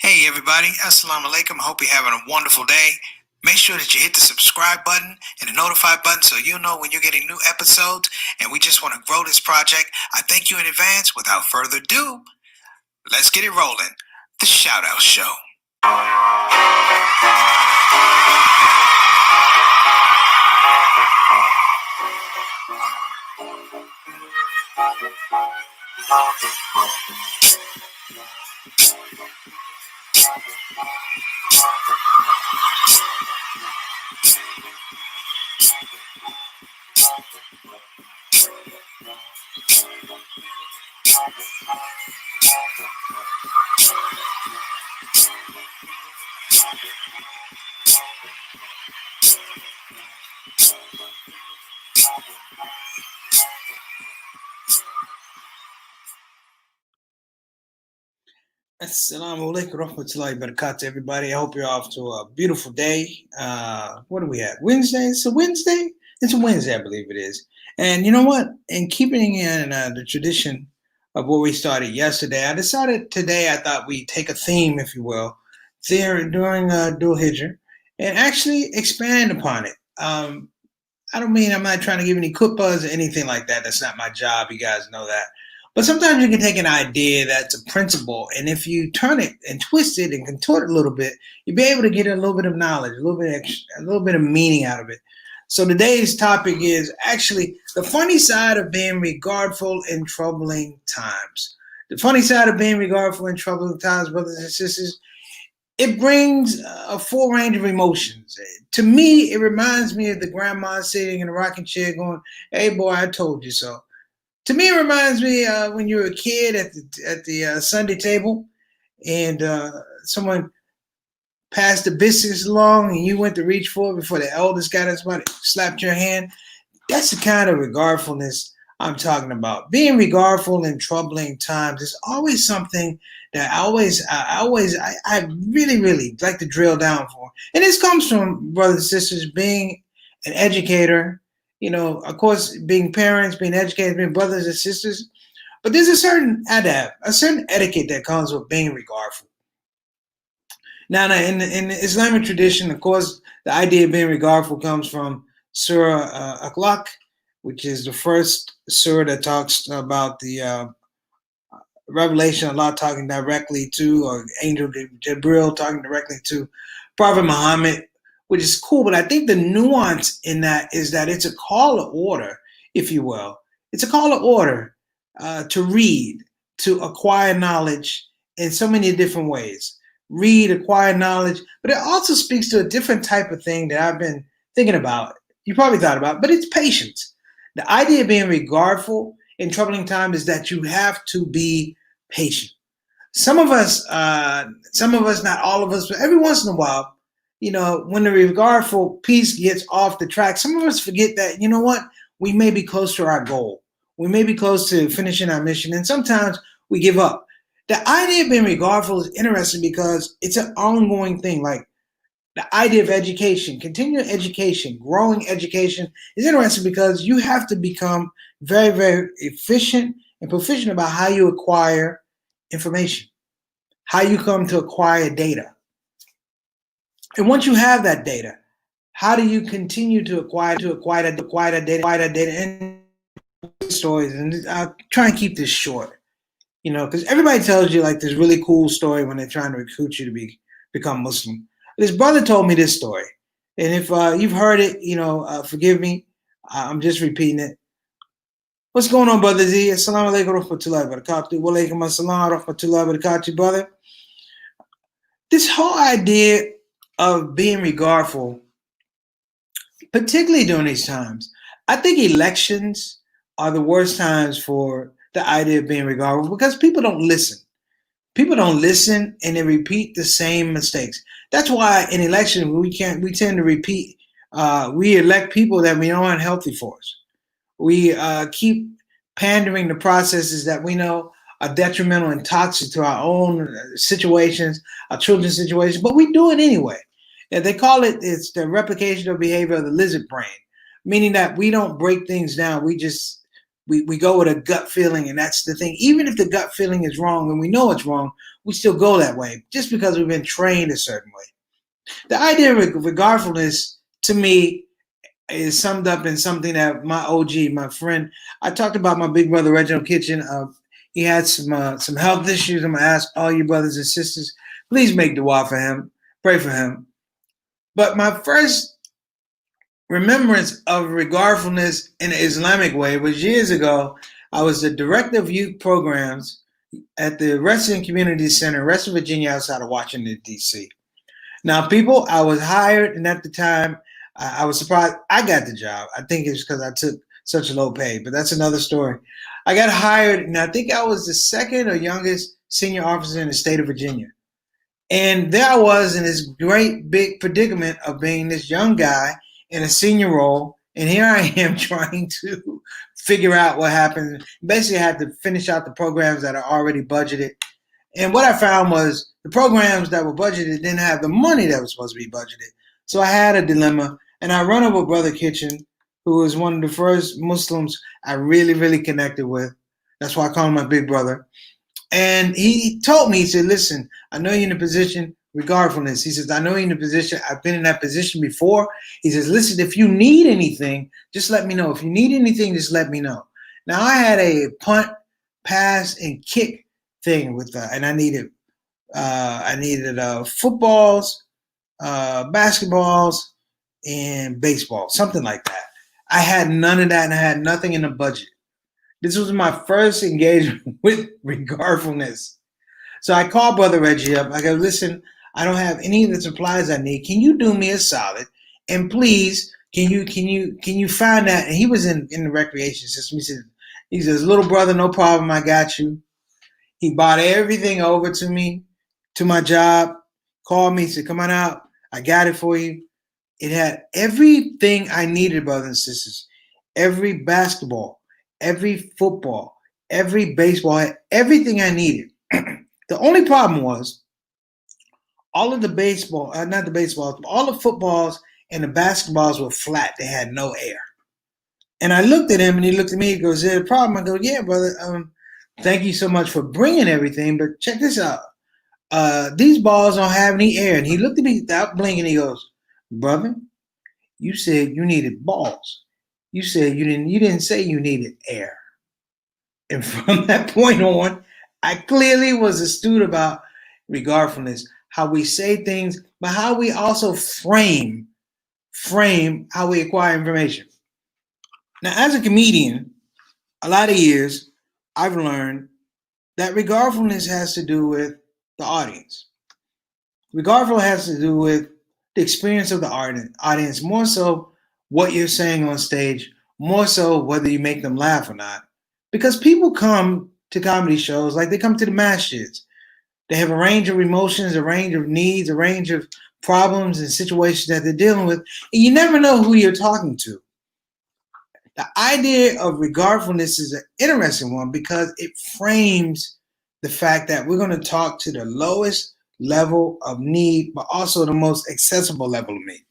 Hey everybody, Assalamu alaikum. Hope you're having a wonderful day. Make sure that you hit the subscribe button and the notify button so you know when you're getting new episodes. And we just want to grow this project. I thank you in advance. Without further ado, let's get it rolling. The Shout Out Show. Assalamu alaikum rahmatullahi barakatuh, everybody. I hope you're off to a beautiful day. What do we have? Wednesday? It's a Wednesday? It's a Wednesday, I believe it is. And you know what? In keeping in the tradition of what we started yesterday, I decided today I thought we'd take a theme, if you will, there during Dhul Hijjah and actually expand upon it. I'm not trying to give any kupas or anything like that. That's not my job. You guys know that. But sometimes you can take an idea that's a principle, and if you turn it and twist it and contort it a little bit, you'll be able to get a little bit of knowledge, a little bit of meaning out of it. So today's topic is actually the funny side of being regardful in troubling times. The funny side of being regardful in troubling times, brothers and sisters, it brings a full range of emotions. To me, it reminds me of the grandma sitting in a rocking chair going, "Hey, boy, I told you so." To me, it reminds me when you were a kid at the Sunday table, and someone passed the biscuits along, and you went to reach for it before the eldest got his money, slapped your hand. That's the kind of regardfulness I'm talking about. Being regardful in troubling times is always something that I really, really like to drill down for. And this comes from, brothers and sisters, being an educator, of course, being parents, being educators, being brothers and sisters. But there's a certain adab, a certain etiquette that comes with being regardful. Now, in the Islamic tradition, of course, the idea of being regardful comes from Surah Akhlaq, which is the first surah that talks about the revelation of Allah talking directly to, or Angel Jibril talking directly to Prophet Muhammad, which is cool. But I think the nuance in that is that it's a call to order, if you will. It's a call to order to read, to acquire knowledge in so many different ways. Read, acquire knowledge, but it also speaks to a different type of thing that I've been thinking about. You probably thought about, but it's patience. The idea of being regardful in troubling times is that you have to be patient. Some of us, not all of us, but every once in a while, when the regardful piece gets off the track, some of us forget that, you know what, we may be close to our goal. We may be close to finishing our mission, and sometimes we give up. The idea of being regardful is interesting because it's an ongoing thing. Like the idea of education, continuing education, growing education is interesting because you have to become very, very efficient and proficient about how you acquire information, how you come to acquire data. And once you have that data, how do you continue to acquire that data and stories? And I'll try and keep this short, because everybody tells you like this really cool story when they're trying to recruit you to become Muslim. This brother told me this story, and if you've heard it, forgive me. I'm just repeating it. What's going on, Brother Z? Assalamu alaikum rahmatullahi wa barakatuh. Wa alaikum assalam rahmatullahi wa barakatuh, brother. This whole idea of being regardful, particularly during these times, I think elections are the worst times for the idea of being regardful because people don't listen. People don't listen and they repeat the same mistakes. That's why in elections we tend to repeat. We elect people that we know aren't healthy for us. We keep pandering the processes that we know are detrimental and toxic to our own situations, our children's situations, but we do it anyway. And they call it's the replication of behavior of the lizard brain, meaning that we don't break things down. We just we go with a gut feeling, and that's the thing. Even if the gut feeling is wrong and we know it's wrong, we still go that way just because we've been trained a certain way. The idea of regardfulness, to me, is summed up in something that my OG, my friend, I talked about my big brother Reginald Kitchen. He had some health issues. I'm gonna ask all you brothers and sisters, please make dua for him, pray for him. But my first remembrance of regardfulness in an Islamic way was years ago. I was the director of youth programs at the Reston Community Center, Reston, Virginia, outside of Washington, D.C. Now, people, I was hired, and at the time, I was surprised I got the job. I think it's because I took such a low pay, but that's another story. I got hired, and I think I was the second or youngest senior officer in the state of Virginia. And there I was in this great big predicament of being this young guy in a senior role. And here I am trying to figure out what happened. Basically, I had to finish out the programs that are already budgeted. And what I found was the programs that were budgeted didn't have the money that was supposed to be budgeted. So I had a dilemma. And I run over Brother Kitchen, who was one of the first Muslims I really, really connected with. That's why I call him my big brother. And he told me, he said, listen, I know you're in a position, regardfulness. He says, I know you're in a position, I've been in that position before. He says, listen, if you need anything, just let me know. If you need anything, just let me know. Now, I had a punt, pass, and kick thing with that, and I needed footballs, basketballs, and baseball, something like that. I had none of that, and I had nothing in the budget. This was my first engagement with regardfulness. So I called Brother Reggie up. I go, listen, I don't have any of the supplies I need. Can you do me a solid? And please, can you find that? And he was in the recreation system. He says, little brother, no problem. I got you. He bought everything over to me, to my job, called me, said, come on out. I got it for you. It had everything I needed, brothers and sisters. Every basketball, every football, every baseball, had everything I needed. The only problem was all of the baseball, not the baseballs, but all the footballs and the basketballs were flat. They had no air. And I looked at him, and he looked at me. He goes, is there a problem? I go, yeah, brother. Thank you so much for bringing everything, but check this out. These balls don't have any air. And he looked at me without blinking. He goes, brother, you said you needed balls. You said you didn't say you needed air. And from that point on, I clearly was astute about regardfulness, how we say things, but how we also frame how we acquire information. Now, as a comedian, a lot of years, I've learned that regardfulness has to do with the audience. Regardful has to do with the experience of the audience, more so what you're saying on stage, more so whether you make them laugh or not. Because people come to comedy shows like they come to the masses. They have a range of emotions, a range of needs, a range of problems and situations that they're dealing with, and you never know who you're talking to. The idea of regardfulness is an interesting one because it frames the fact that we're going to talk to the lowest level of need, but also the most accessible level of need.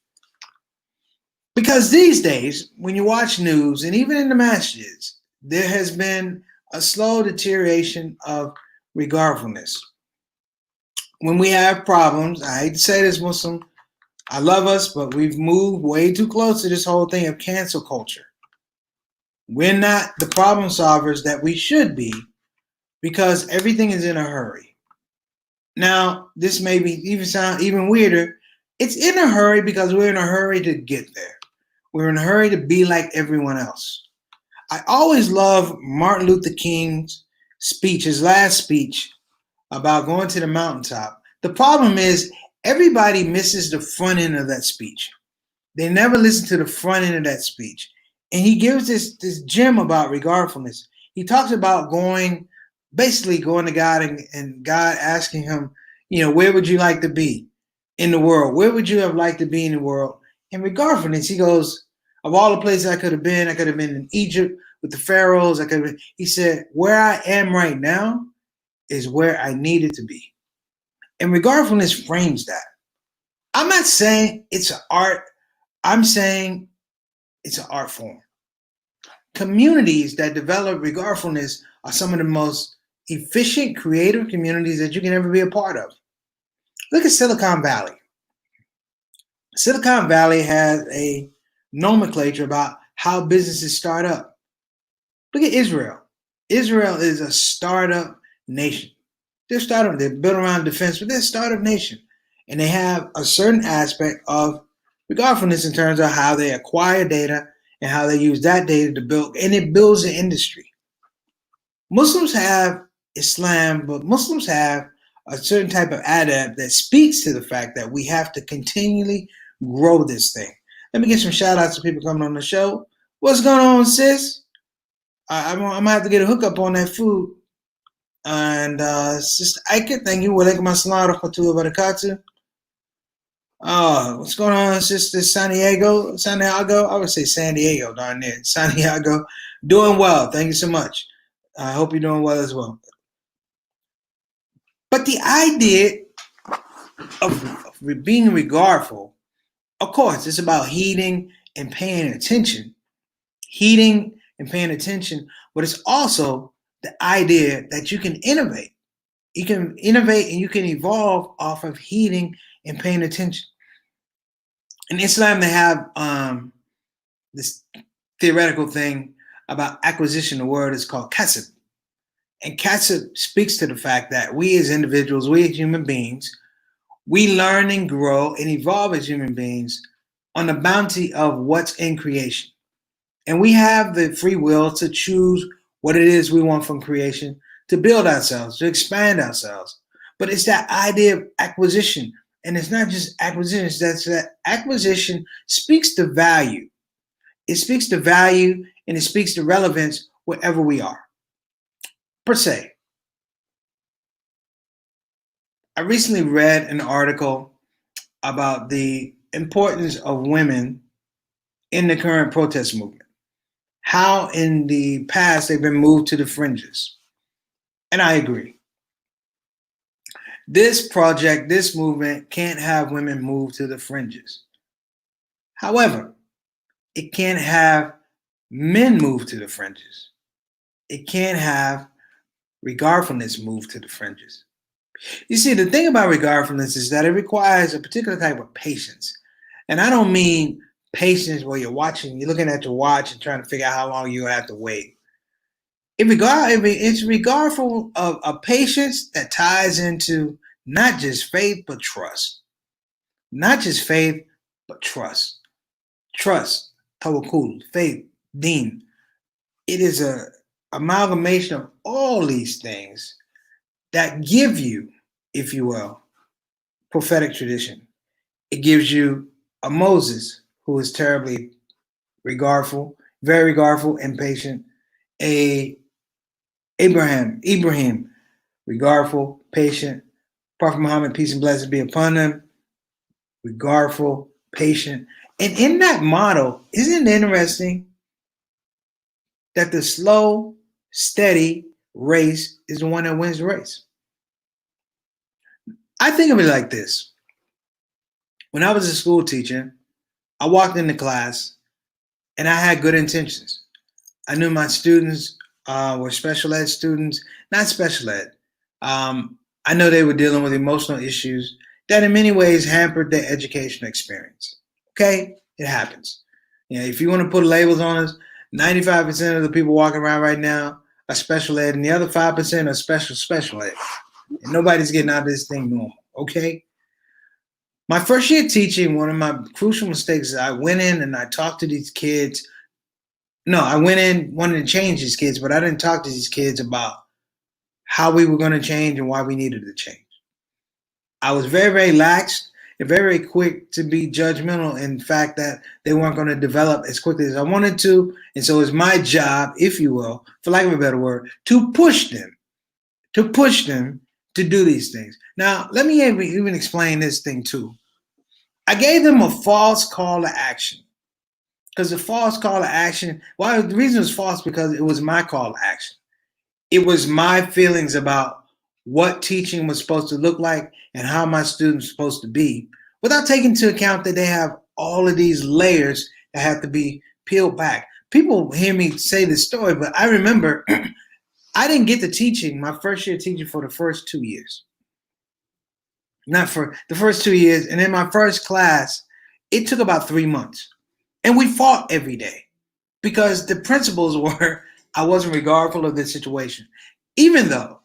Because these days, when you watch news, and even in the masses, there has been a slow deterioration of regardfulness. When we have problems, I hate to say this, Muslim, I love us, but we've moved way too close to this whole thing of cancel culture. We're not the problem solvers that we should be because everything is in a hurry. Now, this may even sound even weirder. It's in a hurry because we're in a hurry to get there. We're in a hurry to be like everyone else. I always love Martin Luther King's speech, his last speech about going to the mountaintop. The problem is everybody misses the front end of that speech. They never listen to the front end of that speech. And he gives this gem about regardfulness. He talks about basically going to God and God asking him, where would you like to be in the world? Where would you have liked to be in the world? And regardfulness, he goes, of all the places I could have been in Egypt with the pharaohs. He said, where I am right now is where I needed to be. And regardfulness frames that. I'm not saying it's an art. I'm saying it's an art form. communities that develop regardfulness are some of the most efficient, creative communities that you can ever be a part of. Look at Silicon Valley. Silicon Valley has a nomenclature about how businesses start up. Look at Israel. Israel is a startup nation. They're startup. They're built around defense, but they're a startup nation, and they have a certain aspect of regardfulness in terms of how they acquire data and how they use that data to build, and it builds an industry. Muslims have Islam, but Muslims have a certain type of adab that speaks to the fact that we have to continually grow this thing. Let me get some shout outs to people coming on the show. What's going on, sis? I'm gonna have to get a hookup on that food. And Sister Ike, thank you. Walaikum assalam wa rahmatullahi wa barakatuh. What's going on, Sister Santiago? I would say San Diego, darn it. Santiago, doing well. Thank you so much. I hope you're doing well as well. But the idea of being regardful, of course, it's about heeding and paying attention. Heeding and paying attention, but it's also the idea that you can innovate. You can innovate and you can evolve off of heeding and paying attention. In Islam, they have this theoretical thing about acquisition. The word is called kasb. And kasb speaks to the fact that we as individuals, we as human beings, we learn and grow and evolve as human beings on the bounty of what's in creation. And we have the free will to choose what it is we want from creation, to build ourselves, to expand ourselves. But it's that idea of acquisition. And it's not just acquisition, it's that acquisition speaks to value. It speaks to value and it speaks to relevance wherever we are. Per se. I recently read an article about the importance of women in the current protest movement. How in the past they've been moved to the fringes. And I agree. This project, this movement can't have women move to the fringes. However, it can't have men move to the fringes. It can't have regardfulness move to the fringes. You see, the thing about regardfulness is that it requires a particular type of patience. And I don't mean patience where you're looking at your watch and trying to figure out how long you have to wait. It's regardful of a patience that ties into not just faith, but trust. Not just faith, but trust. Trust, tawakkul, faith, deen. It is an amalgamation of all these things that give you, if you will, prophetic tradition. It gives you a Moses who is terribly regardful, very regardful and patient. A Ibrahim, regardful, patient. Prophet Muhammad, peace and blessings be upon him, regardful, patient. And in that model, isn't it interesting that the slow, steady race is the one that wins the race? I think of it like this. When I was a school teacher, I walked into class and I had good intentions. I knew my students were special ed students, not special ed. I know they were dealing with emotional issues that in many ways hampered their educational experience. Okay, it happens. You know, if you want to put labels on us, 95% of the people walking around right now are special ed, and the other 5% are special ed. And nobody's getting out of this thing normal. Okay. My first year teaching, one of my crucial mistakes is I went in and I talked to these kids. No, I went in wanting to change these kids, but I didn't talk to these kids about how we were going to change and why we needed to change. I was very, very lax and very, very quick to be judgmental in the fact that they weren't going to develop as quickly as I wanted to. And so it's my job, if you will, for lack of a better word, to push them to do these things. Now, let me even explain this thing too. I gave them a false call to action. Because the false call to action, well, the reason it was false because it was my call to action. It was my feelings about what teaching was supposed to look like and how my students were supposed to be, without taking into account that they have all of these layers that have to be peeled back people hear me say this story, but I remember I didn't get to teaching my first year teaching for the first 2 years. Not for the first 2 years. And in my first class, it took about 3 months. And we fought every day because the principles were I wasn't regardful of the situation. Even though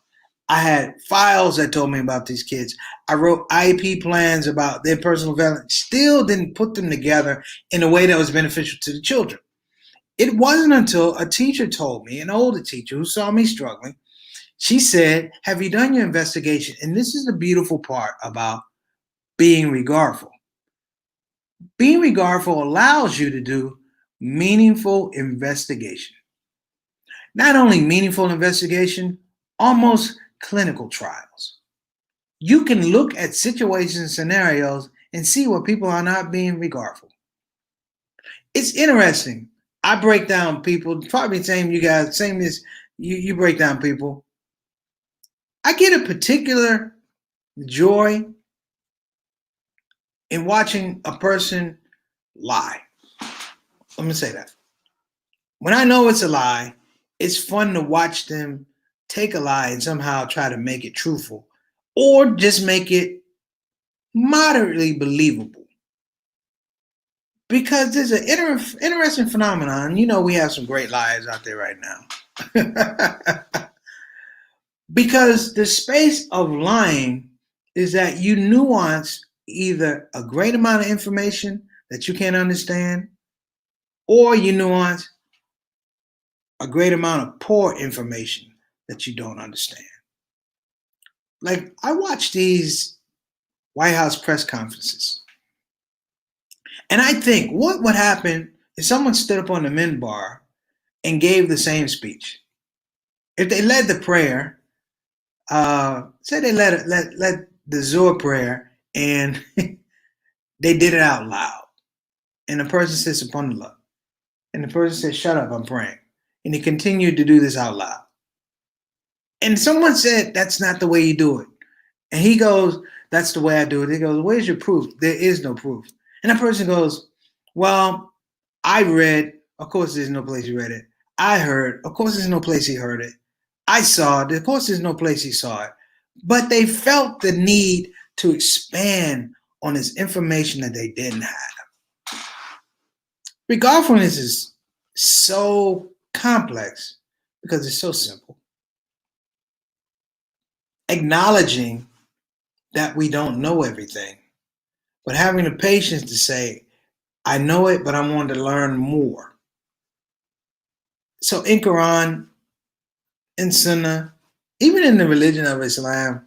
I had files that told me about these kids, I wrote IEP plans about their personal development, still didn't put them together in a way that was beneficial to the children. It wasn't until a teacher told me, an older teacher who saw me struggling, she said, have you done your investigation? And this is the beautiful part about being regardful. Being regardful allows you to do meaningful investigation. Not only meaningful investigation, almost clinical trials. You can look at situations and scenarios and see where people are not being regardful. It's interesting. I break down people, probably same you guys, same as you break down people. I get a particular joy in watching a person lie. Let me say that. When I know it's a lie, it's fun to watch them take a lie and somehow try to make it truthful or just make it moderately believable. Because there's an interesting phenomenon. You know, we have some great liars out there right now. Because the space of lying is that you nuance either a great amount of information that you can't understand, or you nuance a great amount of poor information that you don't understand. Like, I watch these White House press conferences, and I think, what would happen if someone stood up on the minbar and gave the same speech? If they led the prayer, say they led the Zohar prayer, and they did it out loud, and the person sits upon the love, and the person says, "Shut up, I'm praying," and he continued to do this out loud. And someone said, "That's not the way you do it," and he goes, "That's the way I do it." He goes, "Where's your proof?" There is no proof. And that person goes, "Well, I read." Of course, there's no place he read it. I heard. Of course, there's no place he heard it. I saw it. Of course, there's no place he saw it. But they felt the need to expand on this information that they didn't have. Regardfulness is so complex because it's so simple. Acknowledging that we don't know everything, but having the patience to say, I know it, but I want to learn more. So in Quran, in Sunnah, even in the religion of Islam,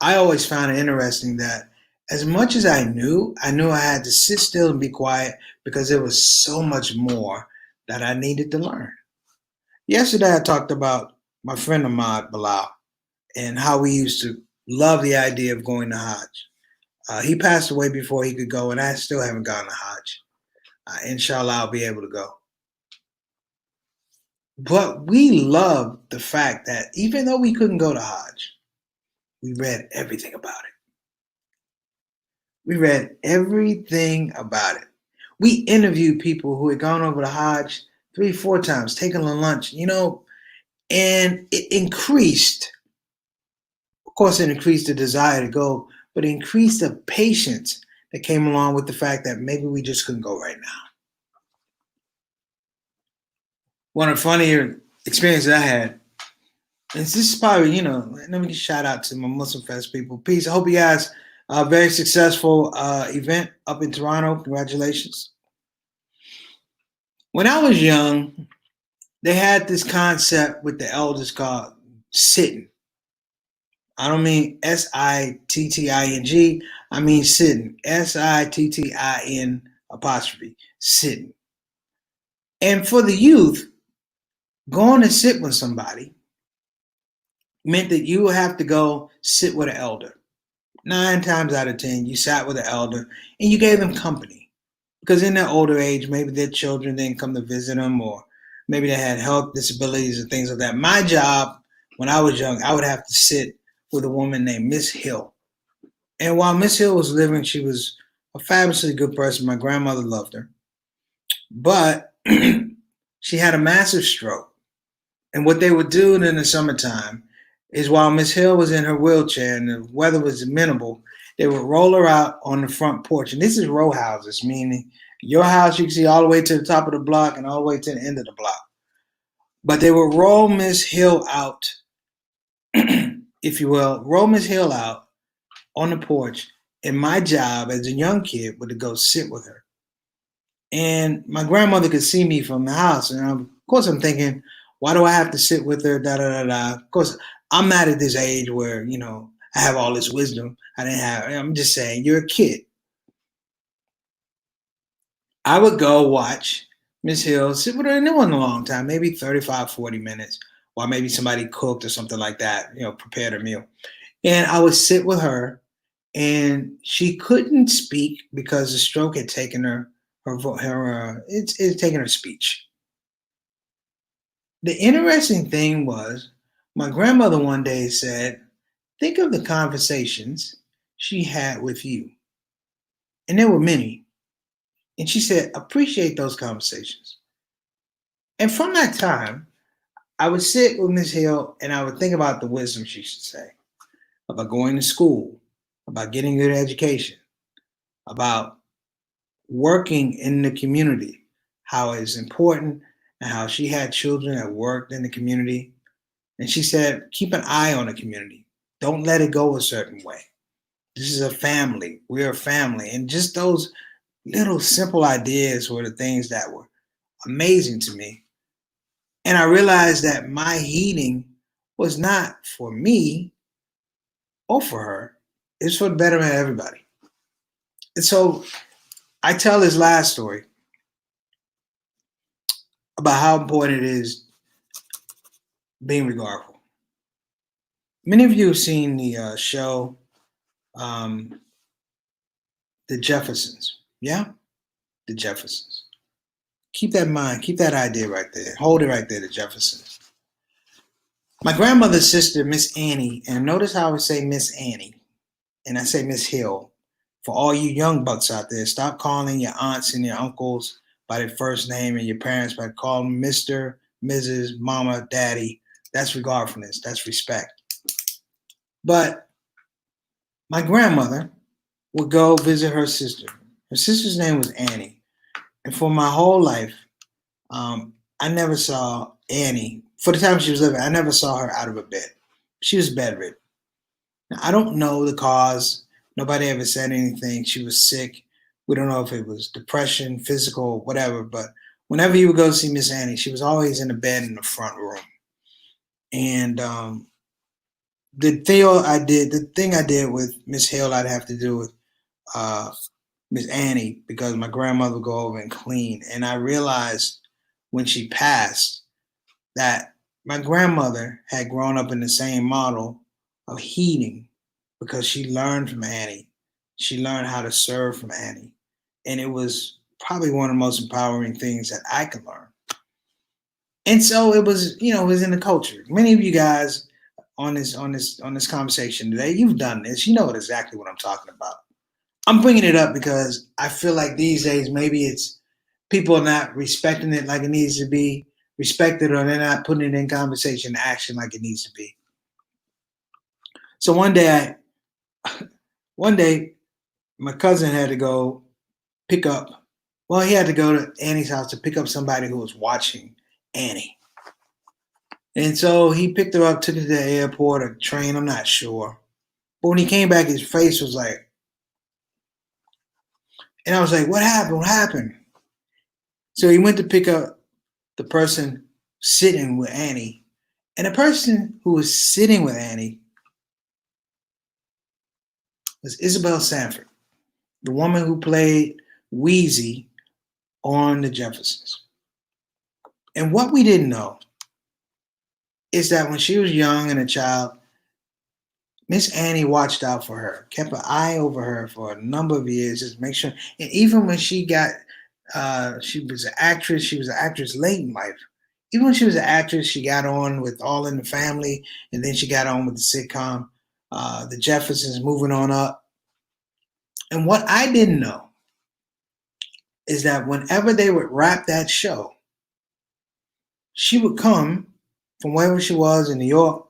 I always found it interesting that as much as I knew I had to sit still and be quiet because there was so much more that I needed to learn. Yesterday, I talked about my friend Ahmad Bilal and how we used to love the idea of going to Hajj. He passed away before he could go, and I still haven't gone to Hajj. Inshallah, I'll be able to go. But we love the fact that even though we couldn't go to Hajj, we read everything about it. We read everything about it. We interviewed people who had gone over to Hajj 3-4 times, taken a lunch, and it increased. Of course, it increased the desire to go, but it increased the patience that came along with the fact that maybe we just couldn't go right now. One of the funnier experiences I had, and this is probably, let me shout out to my Muslim Fest people. Peace. I hope you guys a very successful event up in Toronto. Congratulations. When I was young, they had this concept with the elders called sitting. I don't mean SITTING. I mean sitting. SITTIN apostrophe. Sitting. And for the youth, going to sit with somebody meant that you would have to go sit with an elder. 9 times out of 10, you sat with an elder and you gave them company. Because in their older age, maybe their children didn't come to visit them, or maybe they had health disabilities and things like that. My job, when I was young, I would have to sit with a woman named Miss Hill. And while Miss Hill was living, she was a fabulously good person. My grandmother loved her. But she had a massive stroke. And what they would do in the summertime is while Miss Hill was in her wheelchair and the weather was minimal, they would roll her out on the front porch. And this is row houses, meaning your house you can see all the way to the top of the block and all the way to the end of the block. But they would roll Miss Hill out, if you will, roll Miss Hill out on the porch. And my job as a young kid was to go sit with her. And my grandmother could see me from the house. And of course, I'm thinking, why do I have to sit with her? Da da da da. Of course, I'm not at this age where, I have all this wisdom. I'm just saying, you're a kid. I would go watch Miss Hill sit with her, and it wasn't a long time, maybe 35, 40 minutes, while maybe somebody cooked or something like that, prepared a meal. And I would sit with her, and she couldn't speak because the stroke had taken it's taken her speech. The interesting thing was, my grandmother one day said, think of the conversations she had with you. And there were many. And she said, appreciate those conversations. And from that time, I would sit with Miss Hill and I would think about the wisdom she should say, about going to school, about getting good education, about working in the community, how it's important, and how she had children that worked in the community. And she said, keep an eye on the community. Don't let it go a certain way. This is a family. We're a family. And just those little simple ideas were the things that were amazing to me. And I realized that my healing was not for me or for her. It's for the betterment of everybody. And so I tell this last story about how important it is being regardful. Many of you have seen the show, The Jeffersons. Yeah? The Jeffersons. Keep that in mind. Keep that idea right there. Hold it right there, The Jeffersons. My grandmother's sister, Miss Annie, and notice how I would say Miss Annie, and I say Miss Hill. For all you young bucks out there, stop calling your aunts and your uncles by their first name and your parents by calling them Mr., Mrs., Mama, Daddy. That's regardfulness. That's respect. But my grandmother would go visit her sister. Her sister's name was Annie. And for my whole life, I never saw Annie. For the time she was living, I never saw her out of a bed. She was bedridden. Now, I don't know the cause. Nobody ever said anything. She was sick. We don't know if it was depression, physical, whatever. But whenever you would go see Miss Annie, she was always in the bed in the front room. And the thing I did with Miss Hill, I'd have to do with Miss Annie, because my grandmother would go over and clean. And I realized when she passed that my grandmother had grown up in the same model of healing, because she learned from Annie. She learned how to serve from Annie. And it was probably one of the most empowering things that I could learn. And so it was, it was in the culture. Many of you guys on this conversation today, you've done this. You know exactly what I'm talking about. I'm bringing it up because I feel like these days maybe it's people are not respecting it like it needs to be respected, or they're not putting it in conversation, action like it needs to be. So one day, my cousin had to go pick up. Well, he had to go to Annie's house to pick up somebody who was watching Annie. And so he picked her up, took her to the airport or train, I'm not sure. But when he came back, his face was like, and I was like, what happened? What happened? So he went to pick up the person sitting with Annie. And the person who was sitting with Annie was Isabel Sanford, the woman who played Wheezy on The Jeffersons. And what we didn't know is that when she was young and a child, Miss Annie watched out for her, kept an eye over her for a number of years, just to make sure. And even when she was an actress, she was an actress late in life. Even when she was an actress, she got on with All in the Family, and then she got on with the sitcom, The Jeffersons, moving on up. And what I didn't know is that whenever they would wrap that show, she would come from wherever she was in New York,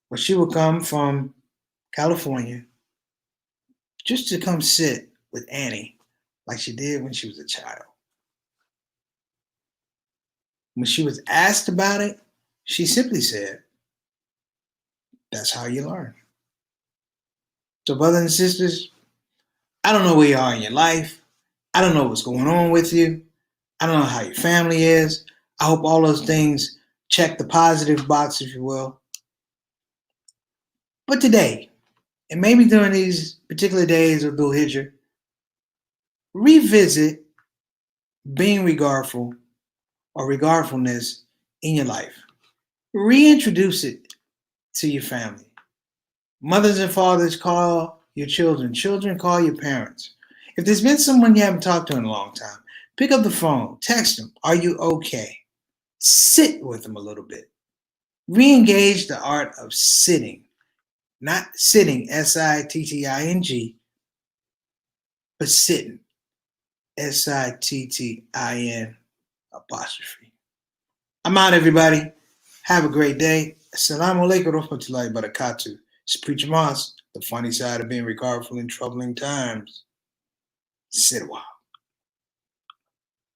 or she would come from California just to come sit with Annie like she did when she was a child. When she was asked about it, she simply said, that's how you learn. So, brothers and sisters, I don't know where you are in your life. I don't know what's going on with you. I don't know how your family is. I hope all those things check the positive box, if you will. But today, and maybe during these particular days of Dhul Hijjah, revisit being regardful or regardfulness in your life. Reintroduce it to your family. Mothers and fathers, call your children. Children, call your parents. If there's been someone you haven't talked to in a long time, pick up the phone, text them, are you okay? Sit with them a little bit. Re-engage the art of sitting. Not sitting, S-I-T-T-I-N-G, but sitting, S-I-T-T-I-N apostrophe. I'm out, everybody. Have a great day. Assalamu alaikum warahmatullahi wabarakatuh. It's Preacher Moss, the funny side of being regardful in troubling times. Sit a while.